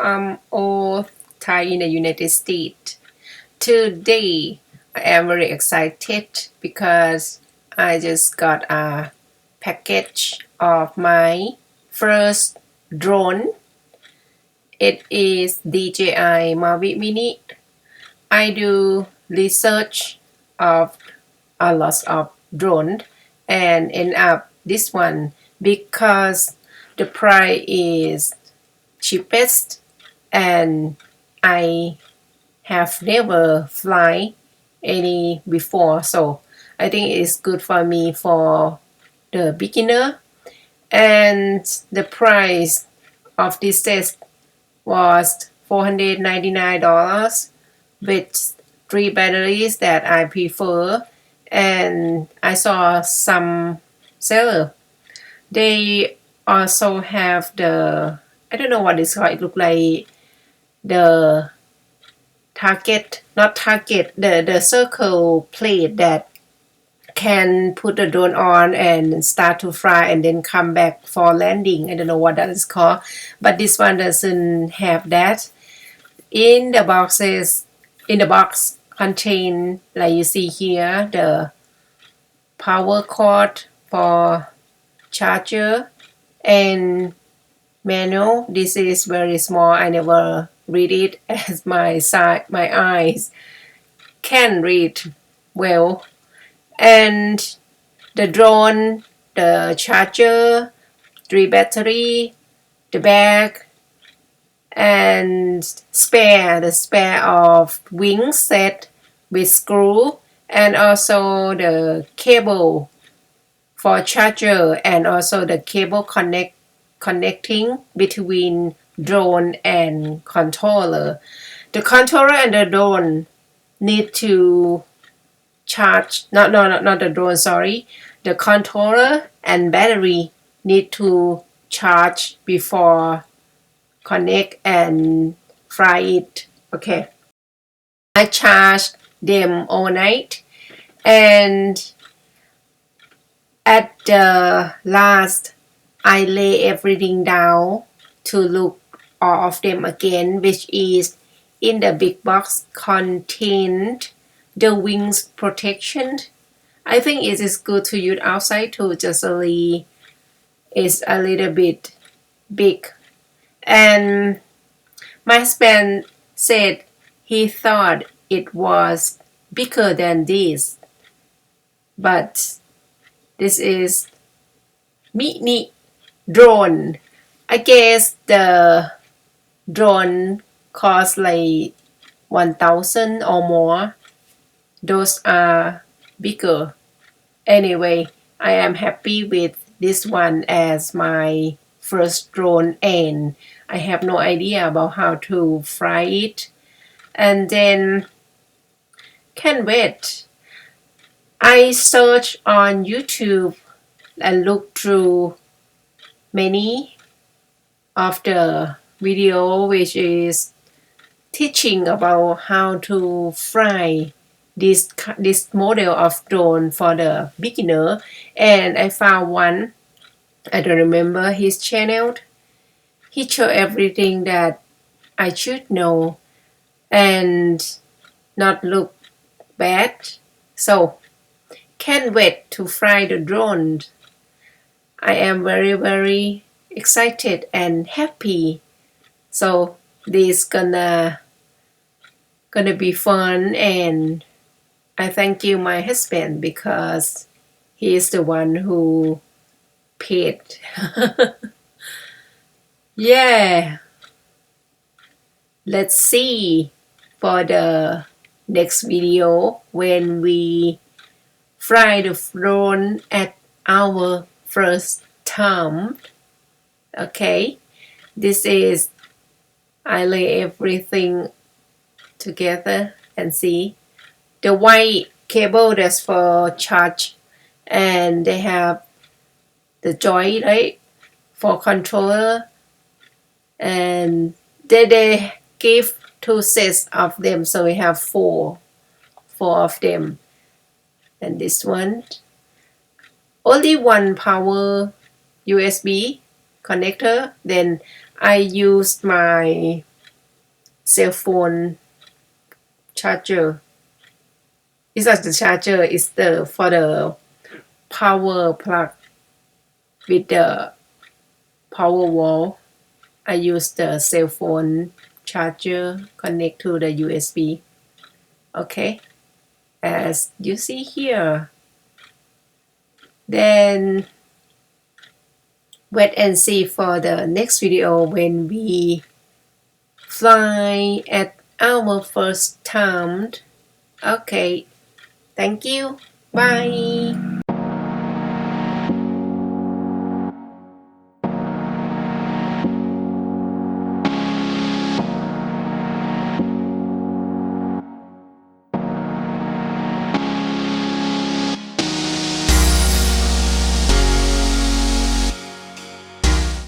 I'm all Thai in the United States. Today, I am very excited because I just got a package of my first drone. It is DJI Mavic Mini. I do research of a lot of drones and end up this one because the price is cheapest and I have never fly any before, so I think it's good for me for the beginner. And the price of this test was $499 with 3 batteries that I prefer. And I saw some seller, they also have the, I don't know what it's called, it look like the the circle plate that can put the drone on and start to fly and then come back for landing. I don't know what that is called, but this one doesn't have that. In the box contain, like you see here, the power cord for charger and manual. This is very small. I never read it as my eyes can read well. And the drone, the charger, 3 battery, the bag, and the spare of wing set with screw, and also the cable for charger, and also the cable connecting between drone and controller. The controller and the drone need to charge, not the drone, sorry. The controller and battery need to charge before connect and fly it. Okay. I charged them all night, and at the last I lay everything down to look all of them again, which is in the big box contained the wings protection. I think it is good to use outside too, just only it's a little bit big. And my husband said he thought it was bigger than this, but this is mini drone. I guess the drone cost like 1,000 or more. Those are bigger. Anyway, I am happy with this one as my first drone, and I have no idea about how to fly it. And then can't wait. I search on YouTube and look through many of the video which is teaching about how to fly this model of drone for the beginner, and I found one. I don't remember his channel. He showed everything that I should know and not look bad. So can't wait to fly the drone. I am very excited and happy. So this gonna be fun, and I thank you my husband because he is the one who paid. Yeah. Let's see for the next video when we fly the drone at our first time. Okay, this is, I lay everything together and see the white cable that's for charge, and they have the joint, right, for controller, and they give 2 sets of them, so we have four of them. And this one only one power USB connector. Then I used my cell phone charger. It's not the charger, it's the for the power plug with the power wall. I use the cell phone charger connect to the USB. Okay, as you see here. Then wait and see for the next video when we fly at our first time. Okay, thank you. Bye.